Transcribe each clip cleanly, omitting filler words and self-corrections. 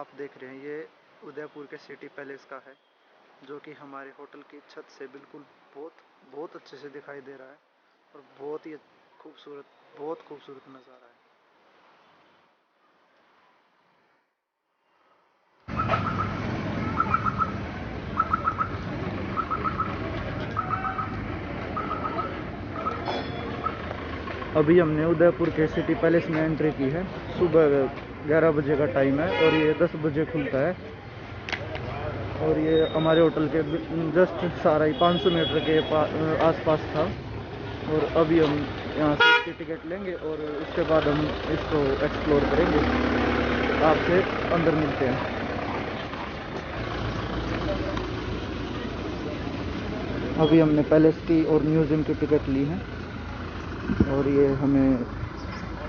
आप देख रहे हैं ये उदयपुर के सिटी पैलेस का है, जो कि हमारे होटल की छत से बिल्कुल बहुत बहुत अच्छे से दिखाई दे रहा है और बहुत खूबसूरत नज़ारा है। अभी हमने उदयपुर के सिटी पैलेस में एंट्री की है। सुबह 11 बजे का टाइम है और ये 10 बजे खुलता है और ये हमारे होटल के जस्ट सारा ही 500 मीटर के आसपास था। और अभी हम यहाँ से इसकी टिकट लेंगे और उसके बाद हम इसको एक्सप्लोर करेंगे। आपसे अंदर मिलते हैं। अभी हमने पैलेस की और म्यूज़ियम की टिकट ली है और ये हमें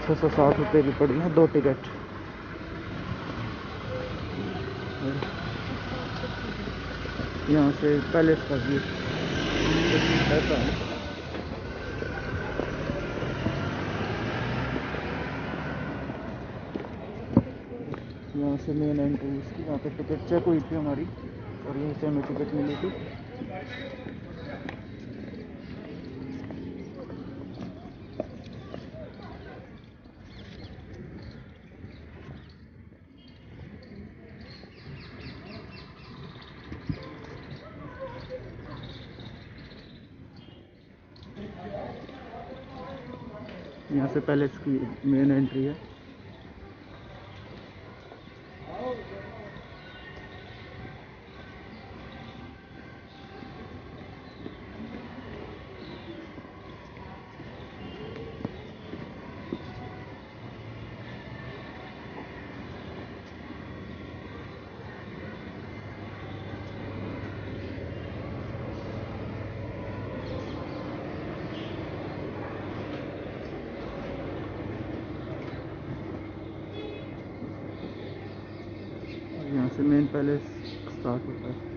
660 रुपये की पड़ी है 2 टिकट। यहाँ से पैलेस का व्यू ऐसा है। यहाँ से मेन एंट्री इसकी, यहाँ पे टिकट चेक हुई थी हमारी और यहीं से हमें टिकट मिली थी। यहाँ से पैलेस की मेन एंट्री है। यहाँ से मेन पैलेस स्टार्ट होता है।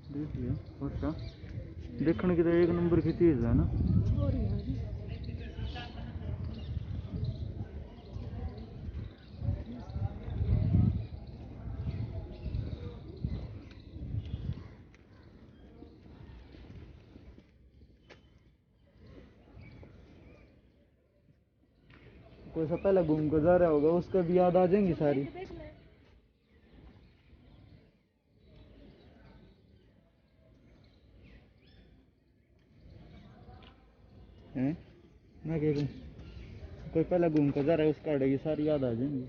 देखिए अच्छा, देखने की तो एक नंबर की चीज़ है ना। कोई सा पहले घूम कर जा रहा होगा, उसका भी याद आ जाएंगी सारी। हैं मैं क्या कहूँ, कोई पहले घूम कर जा रहा है उसका अड़ेगी सारी याद आ जाएंगी।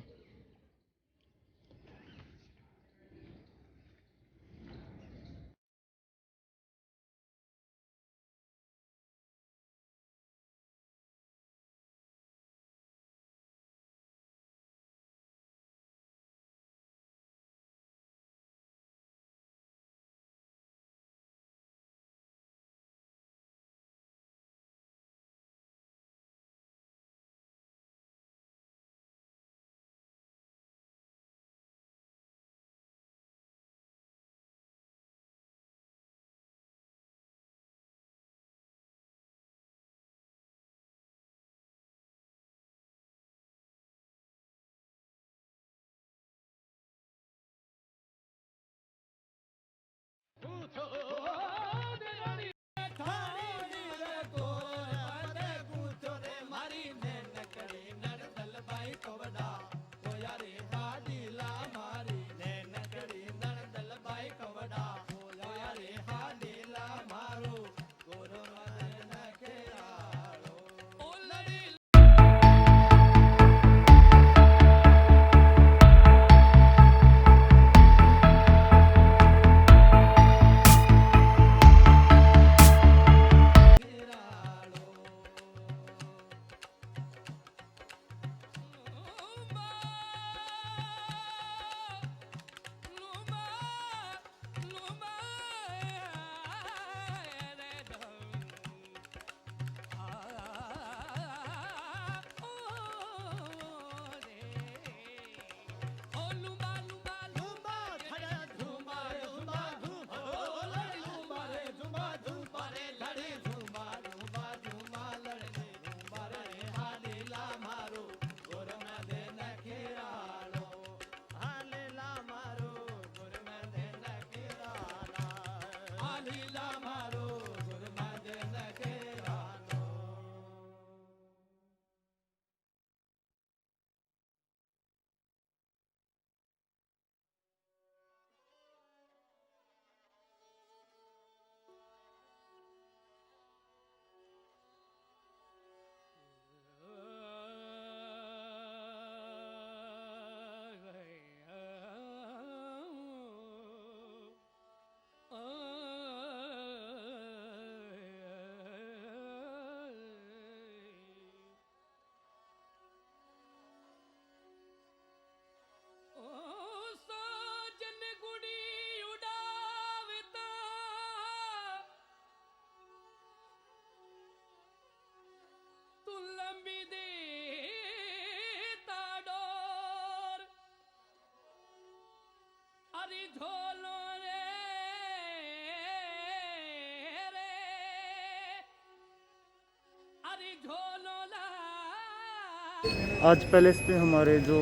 आज पैलेस पे हमारे जो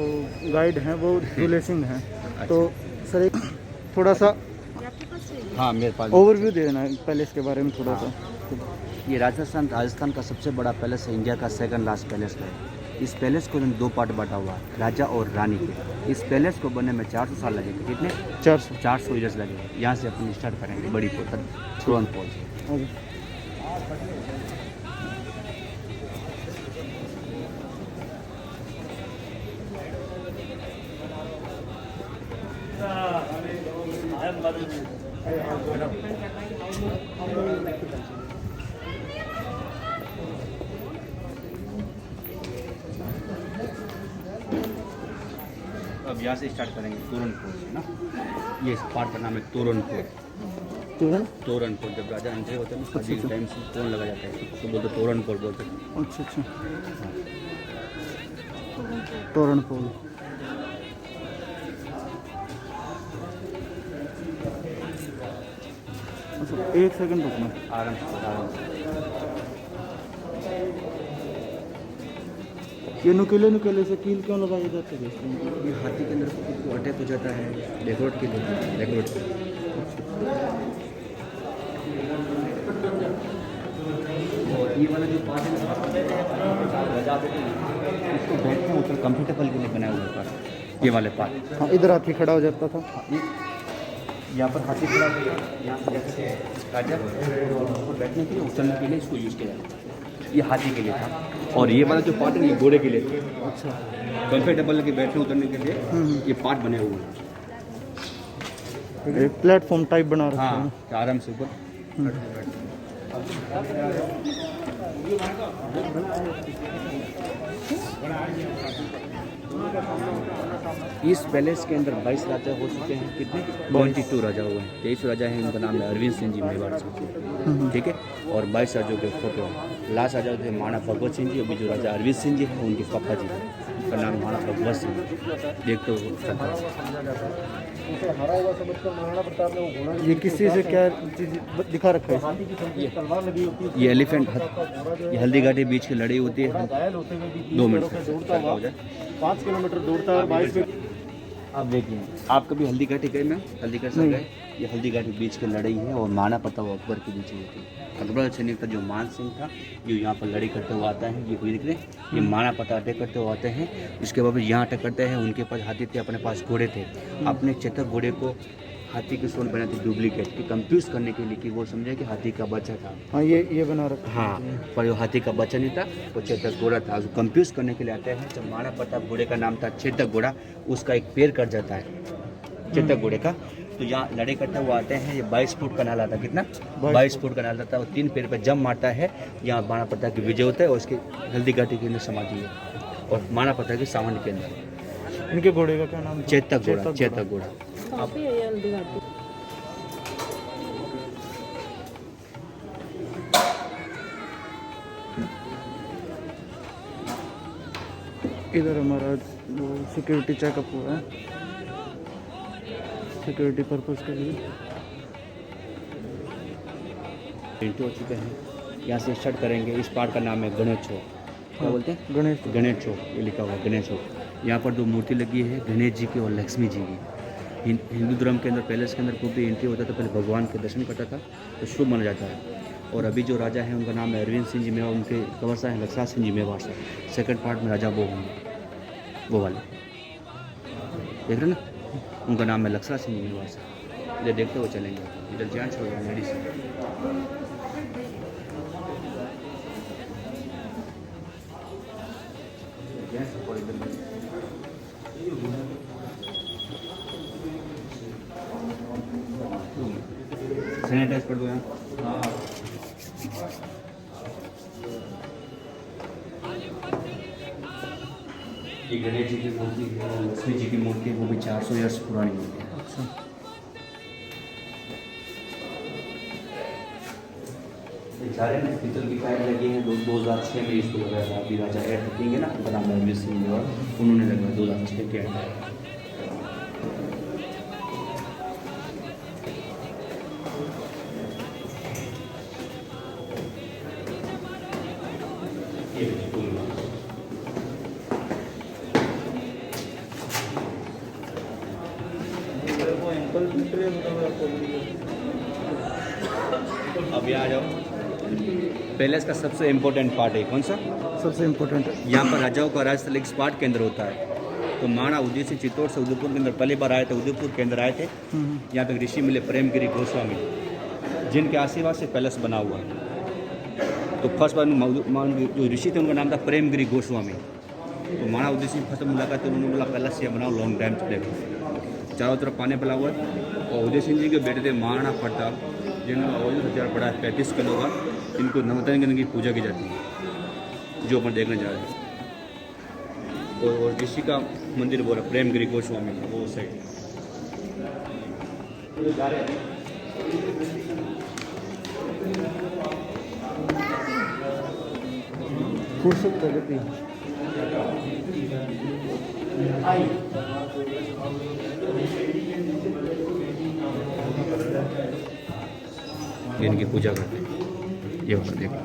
गाइड हैं वो दुले सिंह हैं। तो सर एक थोड़ा सा हाँ मेरे पास ओवरव्यू देना है पैलेस के बारे में थोड़ा सा। ये राजस्थान का सबसे बड़ा पैलेस है, इंडिया का सेकंड लास्ट पैलेस है। इस पैलेस को दो पार्ट बांटा हुआ है, राजा और रानी के। इस पैलेस को बनने में 400 साल लगेगा। कितने? 400 ईयर्स लगेगा। यहाँ से अपन स्टार्ट करेंगे बड़ी तुरंत पोल से। अब यहाँ से स्टार्ट करेंगे तोरणपुर से ना। ये इस पार्ट का नाम है तोरणपुर। तोरणपुर जब राजा एंट्री होते हैं ना, शादी के टाइम से तोरण लगा जाता है तो बोलते तोरणपुर बोलते हैं। अच्छा तोरणपुर। एक सेकंड रुकना। आराम से। ये नुकीले से कील क्यों लगाए जाते हैं? ये हाथी के अंदर अटैक हो जाता है डेकोरेट के लिए। डेकोरेट और ये वाला जो पार्ट है इसको बैठने ऊपर कंफर्टेबल के लिए बनाया हुआ पार्ट। ये वाले पार्ट हाँ, इधर हाथी खड़ा हो जाता था। यहाँ पर हाथी खड़ा हो गया। यहाँ से जैसे राजा बैठने के लिए उतरने के लिए इसको यूज़ किया जाता है। ये हाथी के लिए था और ये वाला जो पार्ट है ये घोड़े के लिए था। अच्छा, कंफर्टेबल के बैठने उतरने के लिए ये पार्ट बने हुए हैं। एक प्लेटफॉर्म टाइप बना रखा है। हाँ, आराम से ऊपर। इस पैलेस के अंदर 22 राजा हो चुके हैं। कितने? 22 राजा हुए हैं। 23 राजा हैं, उनका नाम है अरविंद सिंह जी मेवाड़ से। ठीक है। और 22 राजाओं के फोटो हैं। लास्ट राजा थे महाराणा भगवत सिंह जी। अभी जो राजा अरविंद सिंह जी हैं उनके पापा जी हैं, उनका नाम महाराणा भगवत सिंह। देख तो ये किसी से क्या चीज दिखा रखा है? ये एलिफेंट, ये हल्दीघाटी बीच की लड़ाई होती है 2 मिनट हो जाए। 5 किलोमीटर दूर था और 22 आप देखिए, आप कभी हल्दीघाटी गए? मैं हल्दीघाटी से गए। ये हल्दीघाटी बीच की लड़ाई है और माना प्रताप अकबर के बीच होती है। अकबर सैन्य का जो मान सिंह था जो यहाँ पर लड़ाई करते हुए आता है, ये कोई दिख रहे, ये माना प्रताप अटैक करते हुए आते हैं। इसके बाद यहाँ अटैक करते हैं। उनके पास हाथी थे, अपने पास घोड़े थे। अपने चेतक घोड़े को हाथी के सोन बनाते डुप्लीकेट कि कंफ्यूज करने के लिए कि वो समझे कि हाथी का बच्चा था। हाँ, ये बना रखा। हाँ, पर वो हाथी का बच्चा नहीं था, वो चेतक घोड़ा था। उसको कंफ्यूज करने के लिए आते हैं। जब महाराणा प्रताप घोड़े का नाम था चेतक घोड़ा, उसका एक पैर कट जाता है चेतक घोड़े का। तो यहाँ लड़ाई करते हुए आते हैं। ये 22 फुट का नाला था। कितना? 22 फुट का नाला था। वो 3 पैर पर जम मारता है। यहाँ महाराणा प्रताप की विजय होता है और उसकी हल्दीघाटी के अंदर समाधि है और महाराणा प्रताप के सामने के अंदर। इनके घोड़े का क्या नाम? चेतक घोड़ा। चेतक घोड़ा। इधर हमारा वो सिक्योरिटी चेकअप हुआ है, सिक्योरिटी पर्पस के लिए। एंट्री हो चुके हैं। यहाँ से स्टार्ट करेंगे। इस पार्ट का नाम है गणेश चौक। क्या बोलते हैं? गणेश चौक। ये लिखा हुआ है गणेश चौक। यहाँ पर 2 मूर्ति लगी है, गणेश जी की और लक्ष्मी जी की। हिंदू धर्म के अंदर पैलेस के अंदर कोई भी एंट्री होता था पहले भगवान के दर्शन करता था तो शुभ माना जाता है। और अभी जो राजा है उनका नाम है अरविंद सिंह जी मेवाड़। उनके कवर्सा है लक्षराज सिंह जी मेवाड़ से। सेकंड पार्ट में राजा वो होंगे, वो वाले देख रहे ना, उनका नाम है लक्षराज सिंह जी मेवाड़ से। इधर देखते हुए चलेंगे। इधर जेंट्स और लेडीज। सैनिटाइज कर दो यहाँ। ये गणेश जी की मूर्ति है, लक्ष्मी जी की मूर्ति है, वो भी 400 ईयर्स पुरानी मूर्ति है। अच्छा। ये सारे में पीतल की पाइप लगी है। 2006 में इसको लगाया था। अभी राजा एयर रखेंगे ना, उनका नाम रणवीर सिंह मेवाड़, उन्होंने लगवाया 2006 के अंदर। अब यहाँ आ जाओ। पैलेस का सबसे इम्पोर्टेंट पार्ट है कौन सा? सबसे इम्पोर्टेंट यहाँ पर राजाओं का राजस्थल एक स्पॉट के अंदर होता है। तो महाराणा उदय सिंह चित्तौड़ से उदयपुर के अंदर पहली बार आए थे, उदयपुर के अंदर आए थे। यहाँ पे ऋषि मिले प्रेमगिरी गोस्वामी, जिनके आशीर्वाद से पैलेस बना हुआ है। तो फर्स्ट बार जो ऋषि थे उनका नाम था प्रेमगिरी गोस्वामी। तो महाराणा उदय सिंह फर्स्ट मुलाकात थे, उन्होंने बोला पैलेस ये बनाओ, लॉन्ग टाइम चलेगा। चारों तरफ पानी फैला हुआ है। और उदय सिंह जी के बेटे थे महाराणा प्रताप, जिनका वजन हथियार पड़ा है 35 किलो का। इनको नवरत्न की पूजा की जाती है, जो अपन देखने जा रहे हैं। और ऋषि का मंदिर बोला प्रेमगिरी गोस्वामी का, वो साइड जा रहे हैं। फुर्सत प्रगति इनकी पूजा करते हैं। ये होगा देखो।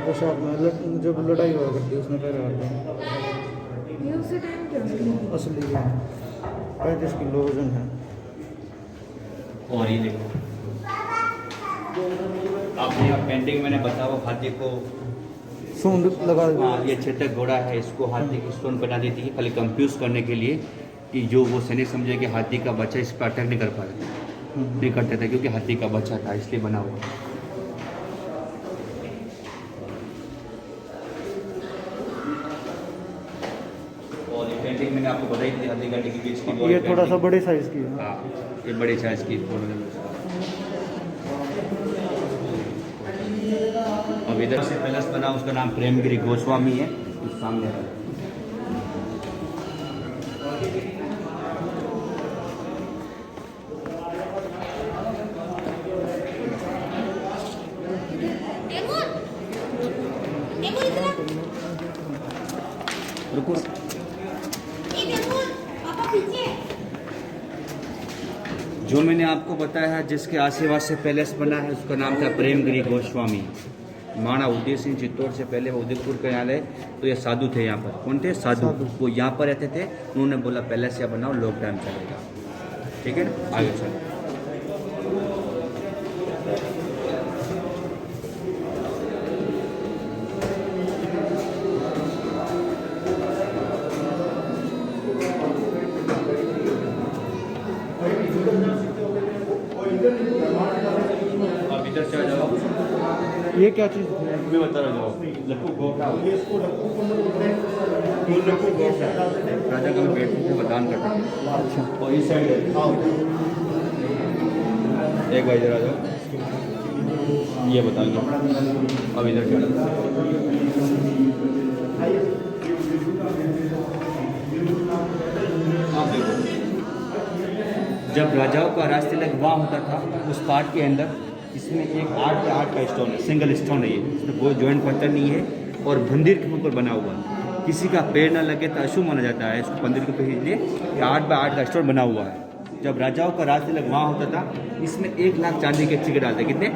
पोशाक में जब लड़ाई हुआ करती है उसमें पैर हारते हैं। असली 35 किलो वजन है। और ये देखो, आपने यहाँ पेंटिंग मैंने बताया वो हाथी को सूंड लगा। हाँ, ये चेतक घोड़ा है, इसको हाथी की स्टोन बना दी थी खाली कंफ्यूज करने के लिए, कि जो वो सैनिक समझे कि हाथी का बच्चा इस पर अटैक नहीं कर पाता, नहीं करते थे, क्योंकि हाथी का बच्चा था इसलिए बना हुआ। और ये पेंटिंग मैंने आपको बताई थी हाथी घाटी के बीच की। ये थोड़ा सा बड़े साइज की है। हाँ, ये बड़े साइज की। अब इधर से पैलेस बना, उसका नाम प्रेमगिरी गोस्वामी है, उस सामने है। रुको, जो मैंने आपको बताया है जिसके आशीर्वाद से पैलेस बना है, उसका नाम था प्रेमगिरी गोस्वामी। महाराणा उदय सिंह चित्तौड़ से पहले वो उदयपुर के यहाँ आए, तो ये साधु थे यहाँ पर। कौन थे? साधु। वो यहाँ पर रहते थे। उन्होंने बोला पैलेस या बनाओ, लॉन्ग टाइम चलेगा। ठीक है ना, आगे चलो। अब इधर से आ जाओ। ये क्या चीज़? मैं बता रहा हूँ, लक्कू गोटा, राजा का बेटे थे, प्रदान करते थे। अच्छा। और इस साइड एक बार इधर आ जाओ, ये बताएंगे। अब इधर चलो। आप देखो, जब राजाओं का राज तिलक वहाँ होता था, उस पार्ट के अंदर इसमें एक 8 पे 8 का स्टोन है, सिंगल स्टोन है ये, इसमें कोई जॉइंट पत्थर नहीं है। और मंदिर के ऊपर बना हुआ है, किसी का पैर ना लगे तो अशुभ माना जाता है इसको मंदिर के ऊपर, इसलिए 8 बाय 8 का स्टोन बना हुआ है। जब राजाओं का राज तिलक वहाँ होता था, इसमें 1 लाख चांदी के सिक्के डालते। कितने?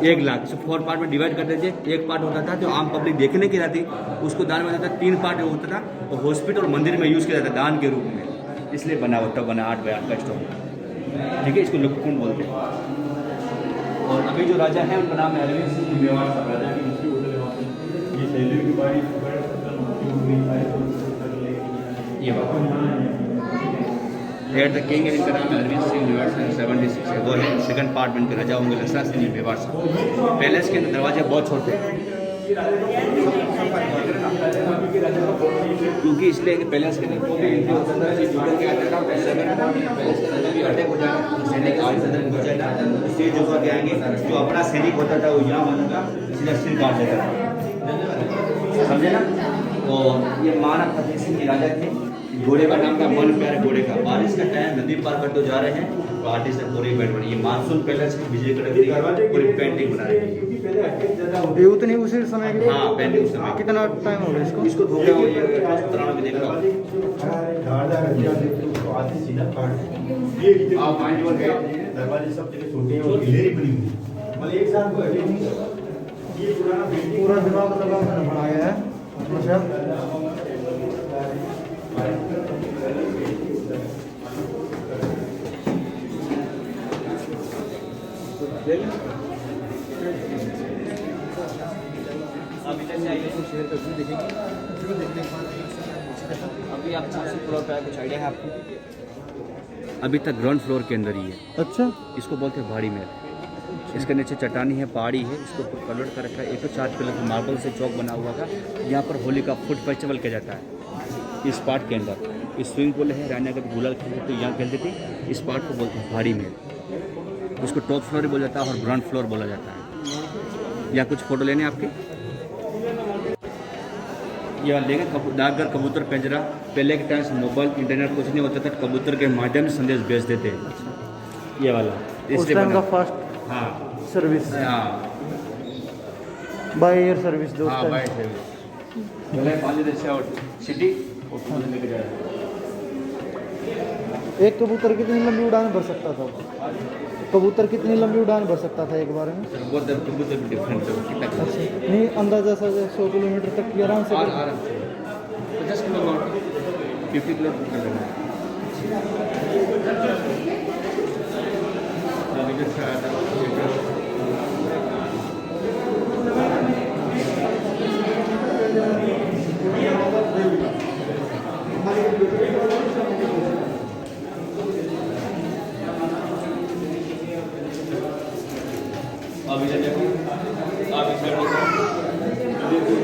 1 लाख। इसको 4 पार्ट में डिवाइड करते थे। एक पार्ट होता था जो आम पब्लिक देखने की रहती, उसको दान में जाता था। 3 पार्ट होता था और हॉस्पिटल और मंदिर में यूज़ किया जाता दान के रूप में, इसलिए बना हुआ तब बना 8 बाय 8 का स्टोन। ठीक है, इसको लक्कुकुंड बोलते हैं। और अभी जो राजा है उनका नाम है रणवीर सिंह मेवाड़ साहब। राजा की दूसरी होटल है, ये सैलरी की बाड़ी ये एट द किंग है, इनका नाम है रणवीर सिंह मेवाड़ साहब, 76 है। वो है सेकंड पार्ट में राजा होंगे लक्ष्मण सिंह मेवाड़ साहब। पैलेस के दरवाजे बहुत छोटे हैं, क्योंकि इसलिए कि पैलेस के अंदर अटैक हो जाएगा, सैनिक आगे हो जाएगा, इसलिए जो करके आएंगे, जो अपना सैनिक होता था वो यहाँ होता था, इसलिए सिर काट देता था। समझे ना? और ये महाराणा फतेह सिंह जी राजा थे। घोड़े का नाम था मन प्यारे घोड़े का। बारिश का टाइम, नदी पार करते जा रहे हैं तो आर्टिस्ट ने पूरी बैठ बनी। ये मानसून पैलेस की विजय कड़करी पूरी पेंटिंग बना रही है। ये उतनी उसी समय की? हाँ, पेंटिंग उस समय। कितना टाइम हो गया इसको? इसको धो गया हो ये 93 में देखा। आप माइंड वन है दरवाजे सब जगह छोटे हैं और गिलेरी बनी हुई है। मतलब एक साथ ये पुराना पूरा दिमाग लगा मैंने बनाया है। अभी आप फ्लोर पे कुछ आइडिया है आपको? अभी तक ग्राउंड फ्लोर के अंदर ही है। अच्छा, इसको बोलते हैं भाड़ी महल। इसके नीचे चट्टानी है, पहाड़ी है, इसको कन्वर्ट कर रखा है। 104 पिलर मार्बल से चौक बना हुआ था। यहाँ पर होली का फूड फेस्टिवल किया जाता है इस पार्ट के अंदर। इस स्विमिंग पूल है, रानी अगर गुलाल खेलते तो यहाँ खेलते थे। इस पार्ट को बोलते हैं भाड़ी महल। उसको टॉप फ्लोर भी बोला जाता है और ग्राउंड फ्लोर बोला जाता है। यहाँ कुछ फोटो लेने आपके, या लेंगे डाकघर, कबूतर पिंजरा। पहले के टाइम से मोबाइल इंटरनेट कुछ नहीं होता था, कबूतर के माध्यम से संदेश भेज देते हैं। ये वाला उस टाइम का फास्ट हाँ सर्विस, हाँ बाय एयर सर्विस जो हाँ बाय सर्विस। पहले 5 देश से सिटी और लेके जा रहे हैं। एक कबूतर कितनी लंबी उड़ान भर सकता था? कबूतर कितनी लंबी उड़ान भर सकता था एक बार में? बहुत कबूतर भी डिफरेंट है। कितना नहीं, अंदाजा सा 100 किलोमीटर तक की आराम से। आराम से 50 किलोमीटर 50 किलोमीटर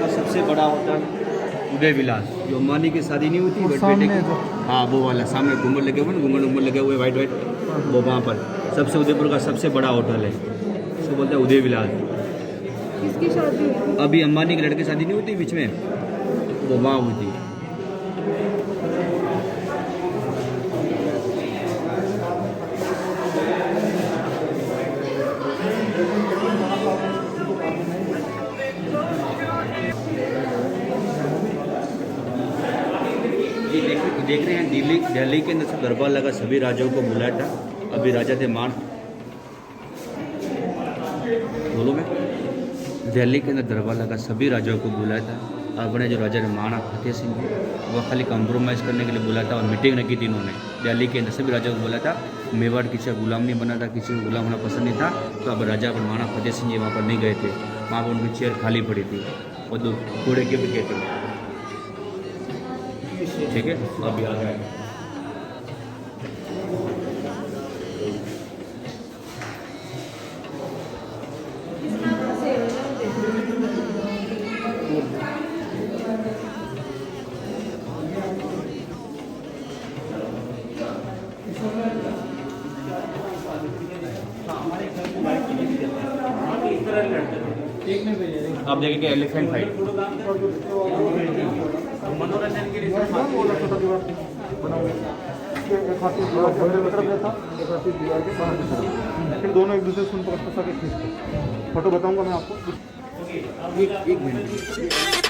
सबसे बड़ा होटल उदय विलास, जो अंबानी की शादी नहीं होती बट बेटे की, हाँ वो वाला सामने घूमर लगे हुए, घूमर लगे हुए वाइट वाइट, वो वहाँ पर सबसे उदयपुर का सबसे बड़ा होटल है। उसको बोलते हैं उदय विलास। किसकी शादी? अभी अंबानी के लड़के शादी नहीं होती बीच में, वो वहाँ हुई थी। देख रहे हैं दिल्ली के अंदर से दरबार लगा, सभी राजाओं को बुलाया था। अभी राजा थे मान बोलो में दिल्ली के अंदर दरबार लगा, सभी राजाओं को बुलाया था। अपने जो राजा महाराणा फतेह सिंह थे वो खाली कॉम्प्रोमाइज़ करने के लिए बुलाया था और मीटिंग रखी थी उन्होंने। दिल्ली के अंदर सभी राजाओं को बुलाया था। मेवाड़ किसी का गुलाम नहीं बना था, किसी को गुलाम होना पसंद नहीं था। तो अब राजा पर महाराणा फतेह सिंह जी वहाँ पर नहीं गए थे, वहाँ पर उनकी चेयर खाली पड़ी थी और 2 घोड़े के भी कहते हैं। ठीक है, अभी आ गया। आप देखेंगे एलिफेंट फाइट मनोरंजन के लिए फिर दोनों एक दूसरे से सुन पकड़ते, फोटो बताऊंगा मैं आपको। एक मिनट।